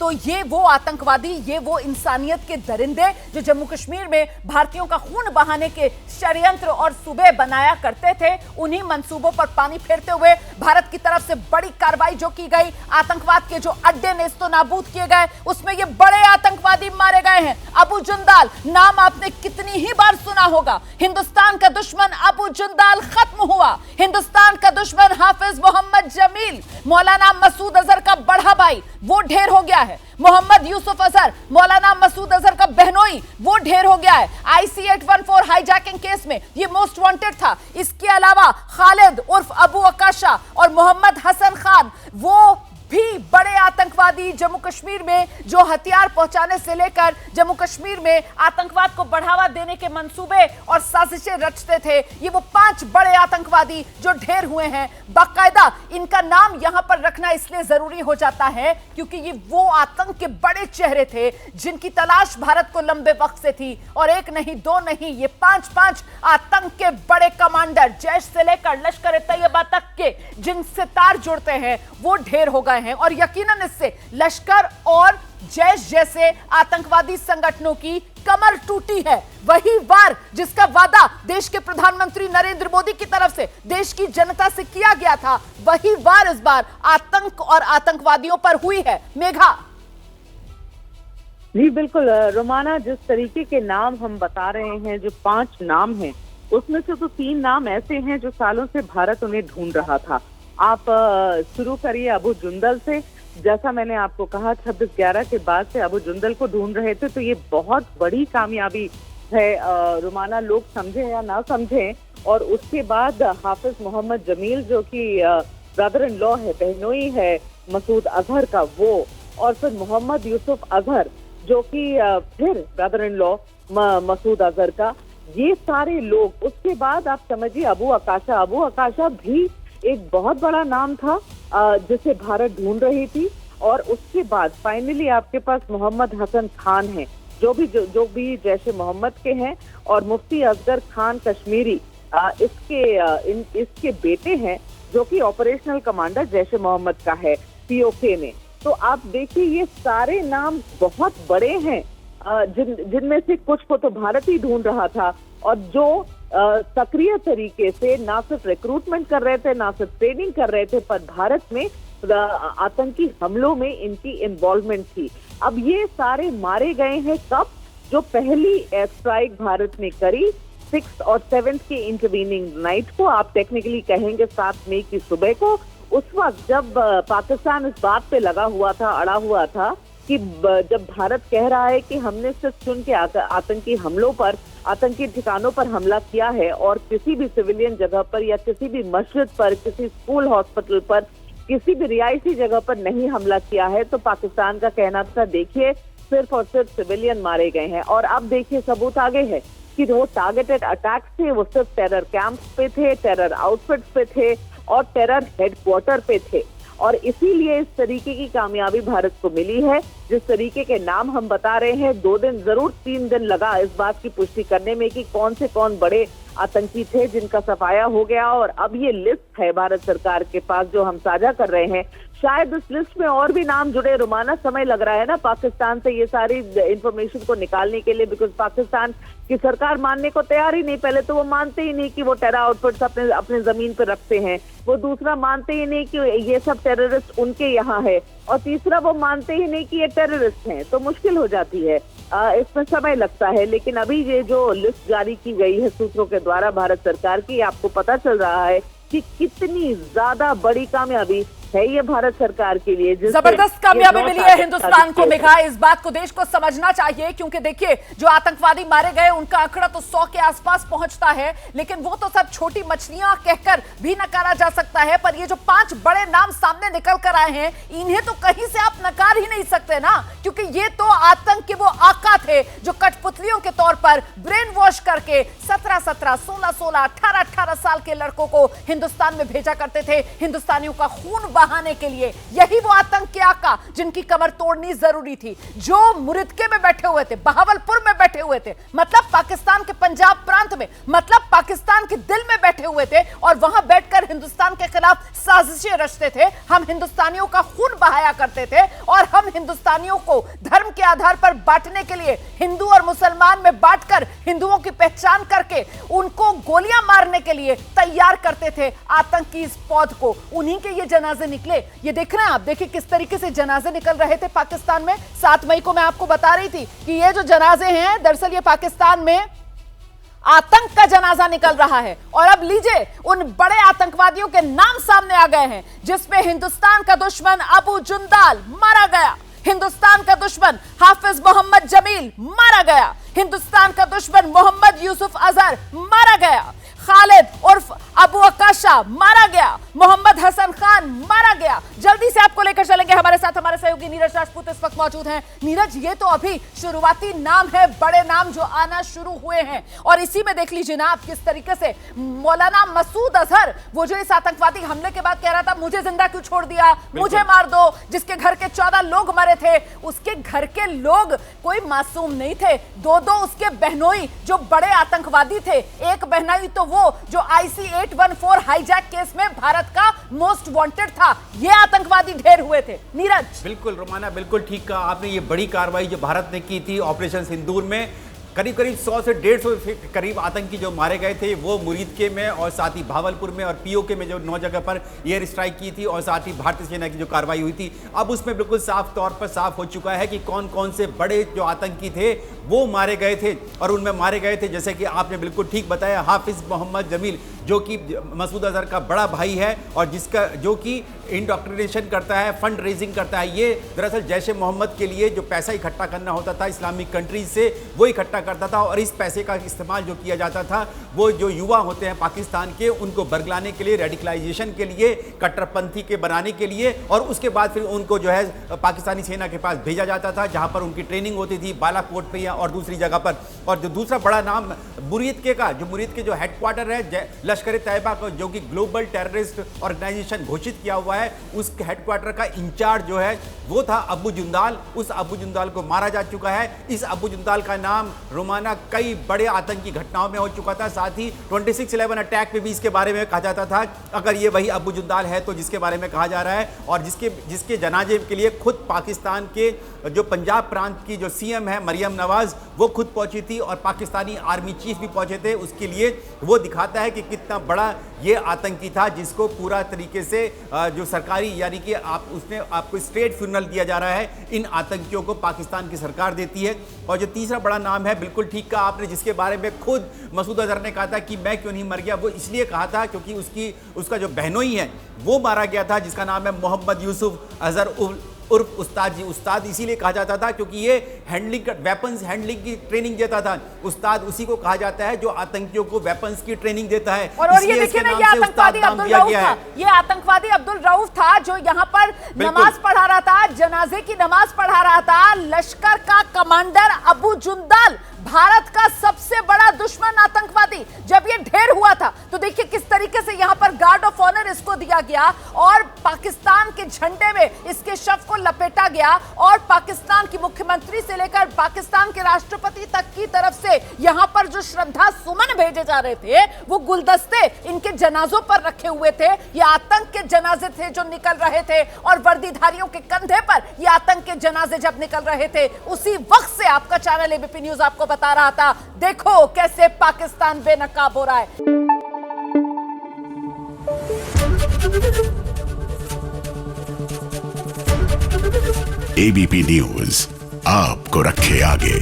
तो ये वो आतंकवादी, ये वो इंसानियत के दरिंदे जो जम्मू कश्मीर में भारतीयों का खून बहाने के षड्यंत्र और सूबे बनाया करते थे, उन्हीं मंसूबों पर पानी फेरते हुए भारत की तरफ से बड़ी कार्रवाई जो की गई, आतंकवाद के जो अड्डे नेस्तो नाबूद किए गए, उसमें ये बड़े आतंकवादी मारे गए हैं। अबू जुंदाल नाम आपने कितनी ही बार सुना होगा। हिंदुस्तान का दुश्मन अबू जुंदाल खत्म हुआ। हिंदुस्तान का दुश्मन हाफिज मोहम्मद जमील, मौलाना मसूद अजहर का बड़ा भाई, वो ढेर हो गया है। मोहम्मद यूसुफ अजहर, मौलाना मसूद अजहर का बहनोई, वो ढेर हो गया है। IC 814 हाईजैकिंग केस में ये मोस्ट वांटेड था। इसके अलावा खालिद उर्फ अबू अकाशा और मोहम्मद हसन खान, वो भी बड़े आतंकवादी, जम्मू कश्मीर में जो हथियार पहुंचाने से लेकर जम्मू कश्मीर में आतंकवाद को बढ़ावा देने के मंसूबे और साजिशें रचते थे। ये वो 5 बड़े आतंकवादी जो ढेर हुए हैं। बाकायदा इनका नाम यहां पर रखना इसलिए जरूरी हो जाता है क्योंकि ये वो आतंक के बड़े चेहरे थे जिनकी तलाश भारत को लंबे वक्त से थी। और एक नहीं, दो नहीं, ये 5 आतंक के बड़े कमांडर, जैश से लेकर लश्कर ए तैयबा तक के जिनसे तार जुड़ते हैं, वो ढेर हो गए हैं। और यकीनन इससे लश्कर और जैश जैसे आतंकवादी संगठनों की कमर टूटी है। वही वार जिसका वादा देश के प्रधानमंत्री नरेंद्र मोदी की तरफ से देश की जनता से किया गया था, वही वार इस बार आतंक और आतंकवादियों पर हुई है। मेघा जी बिल्कुल रोमाना, जिस तरीके के नाम हम बता रहे हैं, जो 5 नाम हैं, उसमें से तो 3 नाम ऐसे हैं जो सालों से भारत उन्हें ढूंढ रहा था। आप शुरू करिए अबू जुंदल से। जैसा मैंने आपको कहा, 26/11 के बाद से अबू जुंदल को ढूंढ रहे थे, तो ये बहुत बड़ी कामयाबी है रोमाना, लोग समझे या ना समझे। और उसके बाद हाफिज मोहम्मद जमील जो कि ब्रदर इन लॉ है, बहनोई है मसूद अजहर का, वो, और फिर मोहम्मद यूसुफ अजहर जो कि फिर brother in law Masood Azhar का, ये सारे लोग। उसके बाद आप समझिए अबू अकाशा भी एक बहुत बड़ा नाम था जिसे भारत ढूंढ रही थी। और उसके बाद फाइनली आपके पास मोहम्मद हसन खान है, जो भी जैश मोहम्मद के हैं, और मुफ्ती असगर खान कश्मीरी इसके बेटे हैं, जो कि ऑपरेशनल कमांडर जैश मोहम्मद का है POK में। तो आप देखिए ये सारे नाम बहुत बड़े हैं, जिनमें से कुछ को तो भारत ही ढूंढ रहा था, और जो सक्रिय तरीके से ना सिर्फ रिक्रूटमेंट कर रहे थे, ना सिर्फ ट्रेनिंग कर रहे थे, पर भारत में आतंकी हमलों में इनकी इन्वॉल्वमेंट थी। अब ये सारे मारे गए हैं कब? जो पहली एयर स्ट्राइक भारत ने करी 6 और 7 के इंटरवीनिंग नाइट को, आप टेक्निकली कहेंगे 7 मई की सुबह को, उस वक्त जब पाकिस्तान इस बात पे लगा हुआ था, अड़ा हुआ था कि जब भारत कह रहा है कि हमने सिर्फ चुन के आतंकी हमलों पर, आतंकी ठिकानों पर हमला किया है और किसी भी सिविलियन जगह पर या किसी भी मस्जिद पर, किसी स्कूल, हॉस्पिटल पर, किसी भी रिहायशी जगह पर नहीं हमला किया है, तो पाकिस्तान का कहना था देखिए सिर्फ और सिर्फ सिविलियन मारे गए हैं। और अब देखिए सबूत आगे है कि वो टारगेटेड अटैक्स थे, वो सिर्फ टेरर कैंप्स पे थे, टेरर आउटफिट्स पे थे और टेरर हेडक्वार्टर पे थे। और इसीलिए इस तरीके की कामयाबी भारत को मिली है। जिस तरीके के नाम हम बता रहे हैं, 2 दिन जरूर 3 दिन लगा इस बात की पुष्टि करने में कि कौन से कौन बड़े आतंकी थे जिनका सफाया हो गया। और अब ये लिस्ट है भारत सरकार के पास जो हम साझा कर रहे हैं। शायद इस लिस्ट में और भी नाम जुड़े, रोमाना, समय लग रहा है ना पाकिस्तान से ये सारी इंफॉर्मेशन को निकालने के लिए, बिकॉज पाकिस्तान की सरकार मानने को तैयार ही नहीं। पहले तो वो मानते ही नहीं कि वो टेरर आउटफिट्स अपने जमीन पर रखते हैं, वो दूसरा मानते ही नहीं कि ये सब टेररिस्ट उनके यहाँ है, और तीसरा वो मानते ही नहीं कि ये टेररिस्ट हैं। तो मुश्किल हो जाती है, इसमें समय लगता है। लेकिन अभी ये जो लिस्ट जारी की गई है सूत्रों के द्वारा भारत सरकार की, आपको पता चल रहा है कि कितनी ज्यादा बड़ी कामयाबी है ये भारत सरकार के लिए। जबरदस्त कामयाबी मिली है हिंदुस्तान को। मेघा, इस बात को देश को समझना चाहिए क्योंकि देखिए जो आतंकवादी मारे गए उनका आंकड़ा तो 100 के आसपास पहुंचता है, लेकिन वो तो सब छोटी मछलियां कहकर भी नकारा जा सकता है। पर ये जो 5 बड़े नाम सामने निकल कर आए हैं, इन्हें तो कहीं से आप नकार ही नहीं सकते ना, क्योंकि क्योंकि ये तो आतंक के वो आका थे जो कठपुतलियों के तौर पर ब्रेन वॉश करके 17-17, 16-16, 18-18 साल के लड़कों को हिंदुस्तान में भेजा करते थे हिंदुस्तानियों का खून बहाने के लिए। यही वो आतंक के आका जिनकी कमर तोड़नी जरूरी थी, जो मुरिदके में बैठे हुए थे, बहावलपुर में बैठे हुए थे, मतलब पाकिस्तान के पंजाब प्रांत में, मतलब पाकिस्तान के दिल में बैठे हुए थे और वहां बैठकर हिंदुस्तान के खिलाफ साजिशें रचते थे। हम हिंदुस्तानियों का खून बहाया करते थे और हम हिंदुस्तानियों को धर्म के आधार पर बांटने के लिए हिंदू और मुसलमान में बांटकर हिंदुओं की पहचान करके उनको गोलियां मारने के लिए तैयार करते थे आतंक की इस पौध को। उन्हीं के ये जनाजे निकले। ये देख रहे हैं आप, देखिए किस तरीके से जनाजे निकल रहे थे पाकिस्तान में। 7 मई को मैं आपको बता रही थी कि ये जो जनाजे हैं दरअसल ये पाकिस्तान में आतंक का जनाजा निकल रहा है। और अब लीजिए उन बड़े आतंकवादियों के नाम सामने आ गए हैं जिसमें हिंदुस्तान का दुश्मन अबू जुंदाल मारा गया, हिंदुस्तान का दुश्मन हाफिज मोहम्मद जमील मारा गया, हिंदुस्तान का दुश्मन मोहम्मद यूसुफ अजहर मारा गया, खालिद उर्फ अबू अकाशा मारा गया, मोहम्मद हसन खान मारा गया। जल्दी से आपको लेकर चलेंगे, हमारे साथ हमारे सहयोगी नीरज राजपूत इस वक्त मौजूद हैं। नीरज, ये तो अभी शुरुआती नाम है, बड़े नाम जो आना शुरू हुए हैं और इसी में देख लीजिए ना आप किस तरीके से मौलाना मसूद अजहर, वो जो इस आतंकवादी हमले के बाद कह रहा था मुझे जिंदा क्यों छोड़ दिया, मुझे मार दो, जिसके घर के 14 लोग मरे थे, उसके घर के लोग कोई मासूम नहीं थे। 2 उसके बहनोई जो बड़े आतंकवादी थे, एक बहनोई तो वो जो IC 814 हाईजैक केस में भारत का मोस्ट वांटेड था, ये आतंकवादी ढेर हुए थे। नीरज, बिल्कुल रोमाना, बिल्कुल ठीक कहा आपने। ये बड़ी कार्रवाई जो भारत ने की थी ऑपरेशन सिंदूर में, करीब 100 से 150 करीब आतंकी जो मारे गए थे वो मुरीदके में और साथ ही भावलपुर में और POK में जो 9 जगह पर एयर स्ट्राइक की थी और साथ ही भारतीय सेना की जो कार्रवाई हुई थी। अब उसमें बिल्कुल साफ तौर पर साफ हो चुका है कि कौन कौन से बड़े जो आतंकी थे वो मारे गए थे। और उनमें मारे गए थे जैसे कि आपने बिल्कुल ठीक बताया, हाफिज मोहम्मद जमील जो कि मसूद अजहर का बड़ा भाई है और जिसका जो कि इंडोक्ट्रिनेशन करता है, फंड रेजिंग करता है। ये दरअसल जैश ए मोहम्मद के लिए जो पैसा इकट्ठा करना होता था इस्लामिक कंट्रीज से, वो इकट्ठा करता था और इस पैसे का इस्तेमाल जो किया जाता था वो जो युवा होते हैं पाकिस्तान के, उनको बरगलाने के लिए, रेडिकलाइजेशन के लिए, कट्टरपंथी के बनाने के लिए, और उसके बाद फिर उनको जो है पाकिस्तानी सेना के पास भेजा जाता था जहां पर उनकी ट्रेनिंग होती थी बालाकोट पे या और दूसरी जगह पर। और जो दूसरा बड़ा नाम मुरीदके का, जो मुरीदके जो हेडक्वार्टर है लश्कर तैयबा को, जो कि ग्लोबल टेररिस्ट ऑर्गेनाइजेशन घोषित किया हुआ है, उस हेडक्वार्टर का इंचार्ज जो है वो था अबू जुंदाल। उस अबू जुंदाल को मारा जा चुका है। इस अबू जुंदाल का नाम रोमाना कई बड़े आतंकी घटनाओं में हो चुका था। साथ ही 26/11 अटैक में भी इसके बारे में कहा जाता था अगर ये वही अबू जुंदाल है तो, जिसके बारे में कहा जा रहा है और जिसके जनाजे के लिए खुद पाकिस्तान के जो पंजाब प्रांत की जो CM है मरियम नवाज, वो खुद पहुंची थी और पाकिस्तानी आर्मी चीफ भी पहुंचे थे उसके लिए। वो दिखाता है कि कितना बड़ा ये आतंकी था जिसको पूरा तरीके से जो सरकारी यानी कि उसने आपको स्टेट फ्यूनरल दिया जा रहा है, इन आतंकियों को पाकिस्तान की सरकार देती है। और जो तीसरा बड़ा नाम है, बिल्कुल ठीक कहा आपने, जिसके बारे में खुद मसूद अजहर ने कहा था कि मैं क्यों नहीं मर गया, वो इसलिए कहा था क्योंकि उसका जो बहनोई है वो मारा गया था, जिसका नाम है मोहम्मद यूसुफ अजहर उर्फ उस्ताद जी। उस्ताद इसीलिए कहा जाता था क्योंकि ये हैंडलिंग, वेपन्स हैंडलिंग की ट्रेनिंग देता था। उस्ताद उसी को कहा जाता है जो आतंकियों को वेपन्स की ट्रेनिंग देता है। और ये देखिए ना, ये आतंकवादी अब्दुल रऊफ था, ये आतंकवादी अब्दुल रऊफ था जो यहाँ पर नमाज पढ़ा रहा था, जनाजे की नमाज पढ़ा रहा था। लश्कर का कमांडर अबू जुंदाल, भारत का सबसे बड़ा दुश्मन आतंकवादी, जब ये ढेर हुआ था तो देखिए किस तरीके से यहाँ पर गार्ड ऑफ ऑनर इसको दिया गया और पाकिस्तान के झंडे में इसके शव को लपेटा गया और पाकिस्तान की मुख्यमंत्री से लेकर पाकिस्तान के राष्ट्रपति तक की तरफ से यहाँ पर जो श्रद्धा सुमन भेजे जा रहे थे वो गुलदस्ते इनके जनाजों पर रखे हुए थे। ये आतंक के जनाजे थे जो निकल रहे थे और वर्दीधारियों के कंधे पर ये आतंक के जनाजे जब निकल रहे थे, उसी वक्त से आपका चैनल ABP न्यूज आपको बता रहा था देखो कैसे पाकिस्तान बेनकाब हो रहा है। ABP न्यूज आपको रखे आगे।